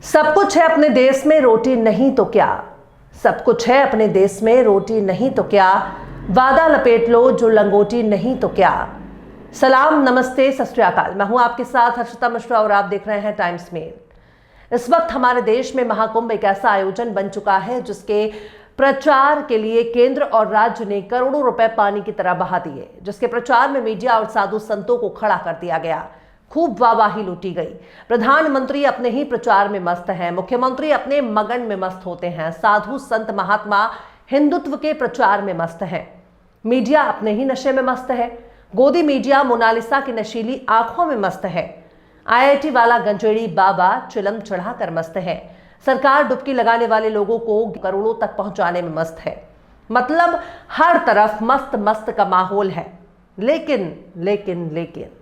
सब कुछ है अपने देश में, रोटी नहीं तो क्या। सब कुछ है अपने देश में, रोटी नहीं तो क्या। वादा लपेट लो जो लंगोटी नहीं तो क्या। सलाम, नमस्ते, सत श्री अकाल। मैं हूं आपके साथ हर्षिता मिश्रा और आप देख रहे हैं टाइम्स मेल। इस वक्त हमारे देश में महाकुंभ एक ऐसा आयोजन बन चुका है जिसके प्रचार के लिए केंद्र और राज्य ने करोड़ों रुपए पानी की तरह बहा दिए, जिसके प्रचार में मीडिया और साधु संतों को खड़ा कर दिया गया। खूब वाहवाही लूटी गई। प्रधानमंत्री अपने ही प्रचार में मस्त हैं, मुख्यमंत्री अपने मगन में मस्त होते हैं, साधु संत महात्मा हिंदुत्व के प्रचार में मस्त हैं, मीडिया अपने ही नशे में मस्त है। गोदी मीडिया मोनालिसा की नशीली आंखों में मस्त है। आईआईटी वाला गंजेड़ी बाबा चिलम चढ़ाकर मस्त है। सरकार डुबकी लगाने वाले लोगों को करोड़ों तक पहुंचाने में मस्त है। मतलब हर तरफ मस्त मस्त का माहौल है। लेकिन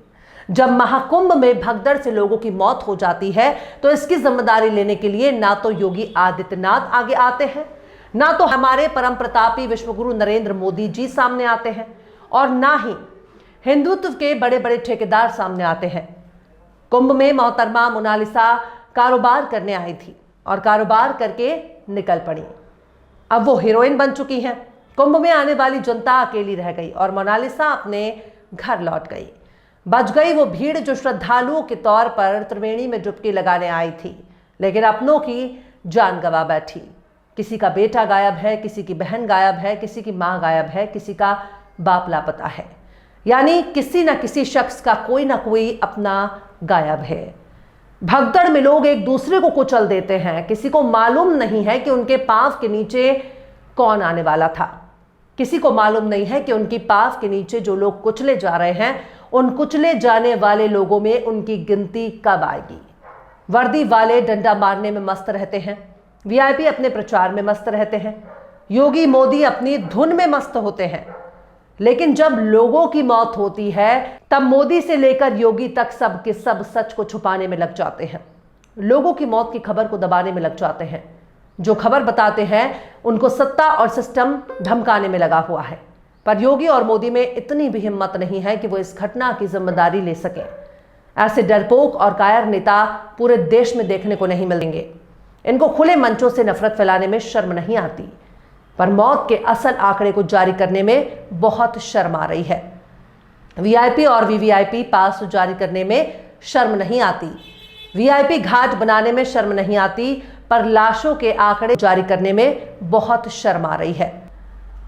जब महाकुंभ में भगदड़ से लोगों की मौत हो जाती है तो इसकी जिम्मेदारी लेने के लिए ना तो योगी आदित्यनाथ आगे आते हैं, ना तो हमारे परम प्रतापी विश्वगुरु नरेंद्र मोदी जी सामने आते हैं, और ना ही हिंदुत्व के बड़े बड़े ठेकेदार सामने आते हैं। कुंभ में मोहतरमा मोनालिसा कारोबार करने आई थी और कारोबार करके निकल पड़ी। अब वो हीरोइन बन चुकी हैं। कुंभ में आने वाली जनता अकेली रह गई और मोनालिसा अपने घर लौट गई। बच गई वो भीड़ जो श्रद्धालुओं के तौर पर त्रिवेणी में डुबकी लगाने आई थी, लेकिन अपनों की जान गंवा बैठी। किसी का बेटा गायब है, किसी की बहन गायब है, किसी की मां गायब है, किसी का बाप लापता है। यानी किसी ना किसी शख्स का कोई ना कोई अपना गायब है। भगदड़ में लोग एक दूसरे को कुचल देते हैं। किसी को मालूम नहीं है कि उनके पांव के नीचे कौन आने वाला था। किसी को मालूम नहीं है कि उनकी पांव के नीचे जो लोग कुचले जा रहे हैं, उन कुचले जाने वाले लोगों में उनकी गिनती कब आएगी। वर्दी वाले डंडा मारने में मस्त रहते हैं, वीआईपी अपने प्रचार में मस्त रहते हैं, योगी मोदी अपनी धुन में मस्त होते हैं। लेकिन जब लोगों की मौत होती है तब मोदी से लेकर योगी तक सब के सब सच को छुपाने में लग जाते हैं। लोगों की मौत की खबर को दबाने में लग जाते हैं। जो खबर बताते हैं उनको सत्ता और सिस्टम धमकाने में लगा हुआ है। पर योगी और मोदी में इतनी भी हिम्मत नहीं है कि वो इस घटना की जिम्मेदारी ले सकें। ऐसे डरपोक और कायर नेता पूरे देश में देखने को नहीं मिलेंगे। इनको खुले मंचों से नफरत फैलाने में शर्म नहीं आती, पर मौत के असल आंकड़े को जारी करने में बहुत शर्म आ रही है। वीआईपी और वीवीआईपी पास जारी करने में शर्म नहीं आती, वीआईपी घाट बनाने में शर्म नहीं आती, पर लाशों के आंकड़े जारी करने में बहुत शर्म आ रही है।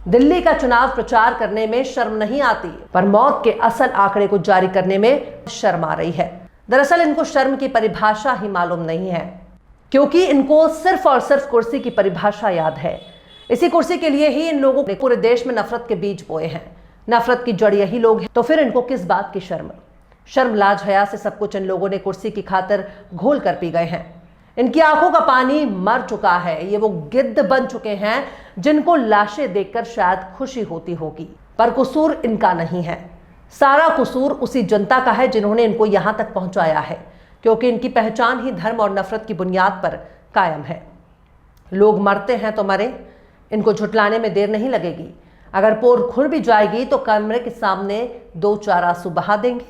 दिल्ली का चुनाव प्रचार करने में शर्म नहीं आती, पर मौत के असल आंकड़े को जारी करने में शर्म आ रही है। दरअसल इनको शर्म की परिभाषा ही मालूम नहीं है, क्योंकि इनको सिर्फ और सिर्फ कुर्सी की परिभाषा याद है। इसी कुर्सी के लिए ही इन लोगों ने पूरे देश में नफरत के बीज बोए हैं। नफरत की जड़ यही लोग हैं, तो फिर इनको किस बात की शर्म? शर्म लाज हया से सब कुछ इन लोगों ने कुर्सी की खातिर घोल कर पी गए हैं। इनकी आंखों का पानी मर चुका है। ये वो गिद्ध बन चुके हैं जिनको लाशें देखकर शायद खुशी होती होगी, पर कसूर इनका नहीं है। सारा कसूर उसी जनता का है जिन्होंने इनको यहां तक पहुंचाया है, क्योंकि इनकी पहचान ही धर्म और नफरत की बुनियाद पर कायम है। लोग मरते हैं तो मरे, इनको झुटलाने में देर नहीं लगेगी। अगर पोर खुर भी जाएगी तो कैमरे के सामने दो चार आंसू बहा देंगे।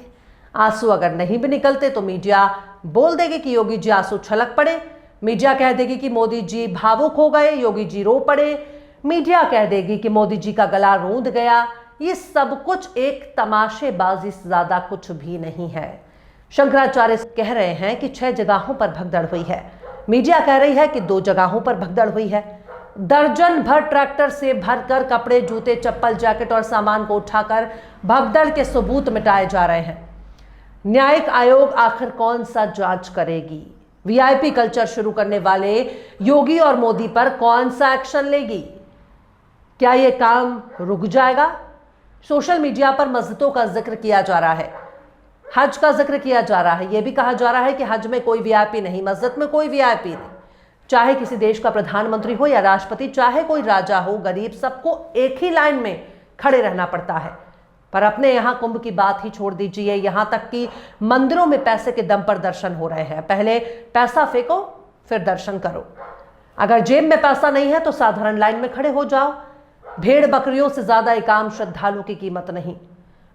आंसू अगर नहीं भी निकलते तो मीडिया बोल देगी कि योगी जी आंसू छलक पड़े। मीडिया कह देगी कि मोदी जी भावुक हो गए, योगी जी रो पड़े। मीडिया कह देगी कि मोदी जी का गला रूंध गया। ये सब कुछ एक तमाशेबाजी से ज्यादा कुछ भी नहीं है। शंकराचार्य कह रहे हैं कि 6 जगहों पर भगदड़ हुई है, मीडिया कह रही है कि 2 जगहों पर भगदड़ हुई है। दर्जन भर ट्रैक्टर से भरकर कपड़े, जूते, चप्पल, जैकेट और सामान को उठाकर भगदड़ के सबूत मिटाए जा रहे हैं। न्यायिक आयोग आखिर कौन सा जांच करेगी? वीआईपी कल्चर शुरू करने वाले योगी और मोदी पर कौन सा एक्शन लेगी? क्या यह काम रुक जाएगा? सोशल मीडिया पर मस्जिदों का जिक्र किया जा रहा है, हज का जिक्र किया जा रहा है। यह भी कहा जा रहा है कि हज में कोई वीआईपी नहीं, मस्जिद में कोई वीआईपी नहीं। चाहे किसी देश का प्रधानमंत्री हो या राष्ट्रपति, चाहे कोई राजा हो, गरीब, सबको एक ही लाइन में खड़े रहना पड़ता है। पर अपने यहां कुंभ की बात ही छोड़ दीजिए, यहां तक कि मंदिरों में पैसे के दम पर दर्शन हो रहे हैं। पहले पैसा फेंको फिर दर्शन करो। अगर जेब में पैसा नहीं है तो साधारण लाइन में खड़े हो जाओ। भेड़ बकरियों से ज्यादा एक आम श्रद्धालु की कीमत नहीं।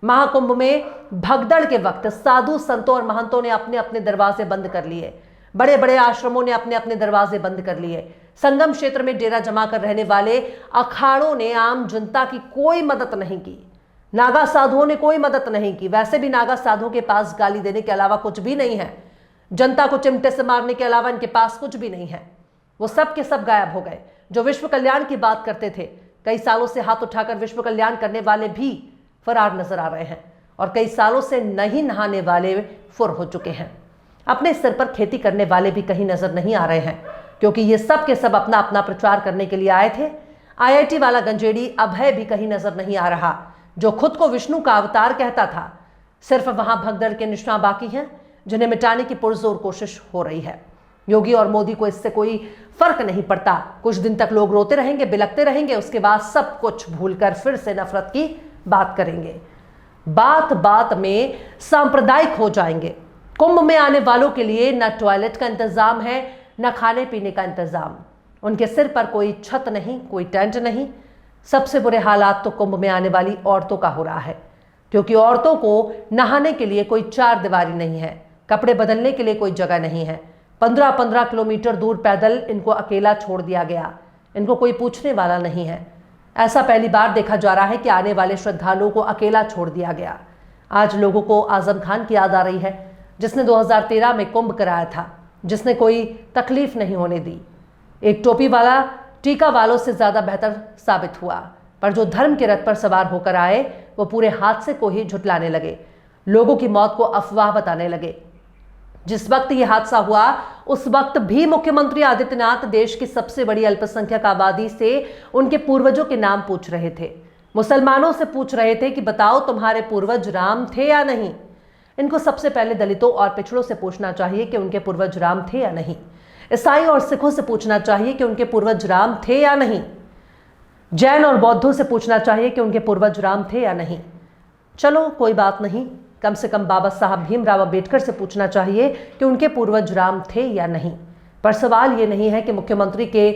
महाकुंभ में भगदड़ के वक्त साधु संतों और महंतों ने अपने अपने दरवाजे बंद कर लिए। बड़े बड़े आश्रमों ने अपने अपने दरवाजे बंद कर लिए। संगम क्षेत्र में डेरा जमा कर रहने वाले अखाड़ों ने आम जनता की कोई मदद नहीं की। नागा साधुओं ने कोई मदद नहीं की। वैसे भी नागा साधुओं के पास गाली देने के अलावा कुछ भी नहीं है। जनता को चिमटे से मारने के अलावा इनके पास कुछ भी नहीं है। वो सब के सब गायब हो गए। जो विश्व कल्याण की बात करते थे, कई सालों से हाथ उठाकर विश्व कल्याण करने वाले भी फरार नजर आ रहे हैं और कई सालों से नहीं नहाने वाले फुर हो चुके हैं। अपने सिर पर खेती करने वाले भी कहीं नजर नहीं आ रहे हैं, क्योंकि ये सब के सब अपना अपना प्रचार करने के लिए आए थे। IIT वाला गंजेड़ी अभय भी कहीं नजर नहीं आ रहा, जो खुद को विष्णु का अवतार कहता था। सिर्फ वहां भगदड़ के निशान बाकी हैं, जिन्हें मिटाने की पुरजोर कोशिश हो रही है। योगी और मोदी को इससे कोई फर्क नहीं पड़ता। कुछ दिन तक लोग रोते रहेंगे, बिलखते रहेंगे, उसके बाद सब कुछ भूलकर फिर से नफरत की बात करेंगे। बात बात में सांप्रदायिक हो जाएंगे। कुंभ में आने वालों के लिए न टॉयलेट का इंतजाम है, न खाने पीने का इंतजाम। उनके सिर पर कोई छत नहीं, कोई टेंट नहीं। सबसे बुरे हालात तो कुंभ में आने वाली औरतों का हो रहा है, क्योंकि औरतों को नहाने के लिए कोई चार दीवारी नहीं है, कपड़े बदलने के लिए कोई जगह नहीं है। 15-15 किलोमीटर दूर पैदल इनको अकेला छोड़ दिया गया। इनको कोई पूछने वाला नहीं है। ऐसा पहली बार देखा जा रहा है कि आने वाले श्रद्धालुओं को अकेला छोड़ दिया गया। आज लोगों को आजम खान की याद आ रही है, जिसने 2013 में कुंभ कराया था, जिसने कोई तकलीफ नहीं होने दी। एक टोपी वाला टीका वालों से ज्यादा बेहतर साबित हुआ, पर जो धर्म के रथ पर सवार होकर आए वो पूरे हादसे को ही झुटलाने लगे, लोगों की मौत को अफवाह बताने लगे। जिस वक्त यह हादसा हुआ उस वक्त भी मुख्यमंत्री आदित्यनाथ देश की सबसे बड़ी अल्पसंख्यक आबादी से उनके पूर्वजों के नाम पूछ रहे थे। मुसलमानों से पूछ रहे थे कि बताओ तुम्हारे पूर्वज राम थे या नहीं। इनको सबसे पहले दलितों और पिछड़ों से पूछना चाहिए कि उनके पूर्वज राम थे या नहीं। ईसाई और सिखों से पूछना चाहिए कि उनके पूर्वज राम थे या नहीं। जैन और बौद्धों से पूछना चाहिए कि उनके पूर्वज राम थे या नहीं। चलो कोई बात नहीं, कम से कम बाबा साहब भीमराव अंबेडकर से पूछना चाहिए कि उनके पूर्वज राम थे या नहीं। पर सवाल ये नहीं है कि मुख्यमंत्री के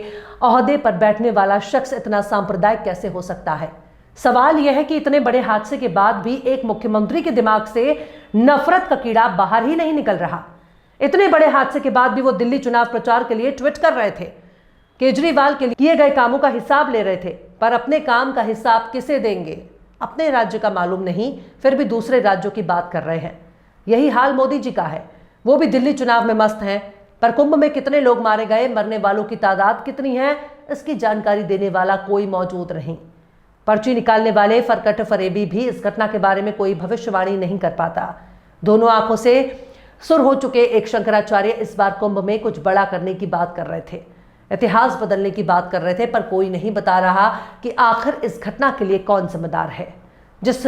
ओहदे पर बैठने वाला शख्स इतना सांप्रदायिक कैसे हो सकता है। सवाल यह है कि इतने बड़े हादसे के बाद भी एक मुख्यमंत्री के दिमाग से नफरत का कीड़ा बाहर ही नहीं निकल रहा। इतने बड़े हादसे के बाद भी वो दिल्ली चुनाव प्रचार के लिए ट्वीट कर रहे थे, केजरीवाल के लिए किए गए कामों का हिसाब ले रहे थे, पर अपने काम का हिसाब किसे देंगे? अपने राज्य का मालूम नहीं, फिर भी दूसरे राज्यों की बात कर रहे हैं। यही हाल मोदी जी का है। वो भी दिल्ली चुनाव में मस्त हैं, पर कुंभ में कितने लोग मारे गए, मरने वालों की तादाद कितनी है, इसकी जानकारी देने वाला कोई मौजूद नहीं। पर्ची निकालने वाले फरकट फरेबी भी इस घटना के बारे में कोई भविष्यवाणी नहीं कर पाता। दोनों आंखों से सुर हो चुके एक शंकराचार्य इस बार कुंभ में कुछ बड़ा करने की बात कर रहे थे, इतिहास बदलने की बात कर रहे थे, पर कोई नहीं बता रहा कि आखिर इस घटना के लिए कौन जिम्मेदार है। जिस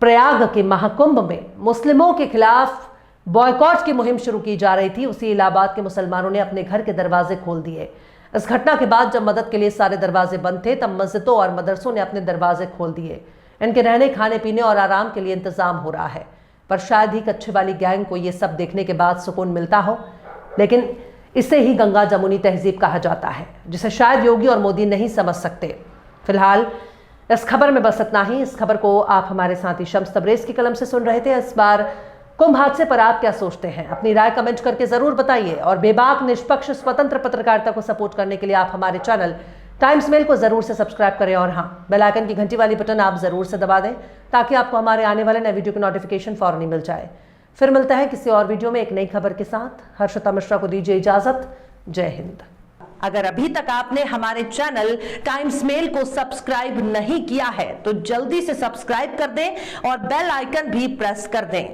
प्रयाग के महाकुंभ में मुस्लिमों के खिलाफ बॉयकॉट की मुहिम शुरू की जा रही थी, उसी इलाहाबाद के मुसलमानों ने अपने घर के दरवाजे खोल दिए। इस घटना के बाद जब मदद के लिए सारे दरवाजे बंद थे, तब मस्जिदों और मदरसों ने अपने दरवाजे खोल दिए। इनके रहने, खाने पीने और आराम के लिए इंतजाम हो रहा है, पर शायद ही कच्छे वाली गैंग को ये सब देखने के बाद सुकून मिलता हो। लेकिन इसे ही गंगा जमुनी तहजीब कहा जाता है, जिसे शायद योगी और मोदी नहीं समझ सकते। फिलहाल इस खबर में बस इतना ही। इस खबर को आप हमारे साथी शम्स तबरेज की कलम से सुन रहे थे। इस बार कुंभ हादसे पर आप क्या सोचते हैं? अपनी राय कमेंट करके जरूर बताइए और बेबाक, निष्पक्ष, स्वतंत्र पत्रकारिता को सपोर्ट करने के लिए आप हमारे चैनल टाइम्स मेल को जरूर से सब्सक्राइब करें और हाँ, बेल आइकन की घंटी वाली बटन आप जरूर से दबा दें, ताकि आपको हमारे आने वाले नए वीडियो की नोटिफिकेशन फौरन ही मिल जाए। फिर मिलते हैं किसी और वीडियो में एक नई खबर के साथ। हर्षिता मिश्रा को दीजिए इजाजत। जय हिंद। अगर अभी तक आपने हमारे चैनल टाइम्स मेल को सब्सक्राइब नहीं किया है तो जल्दी से सब्सक्राइब कर दें और बेल आइकन भी प्रेस कर दें।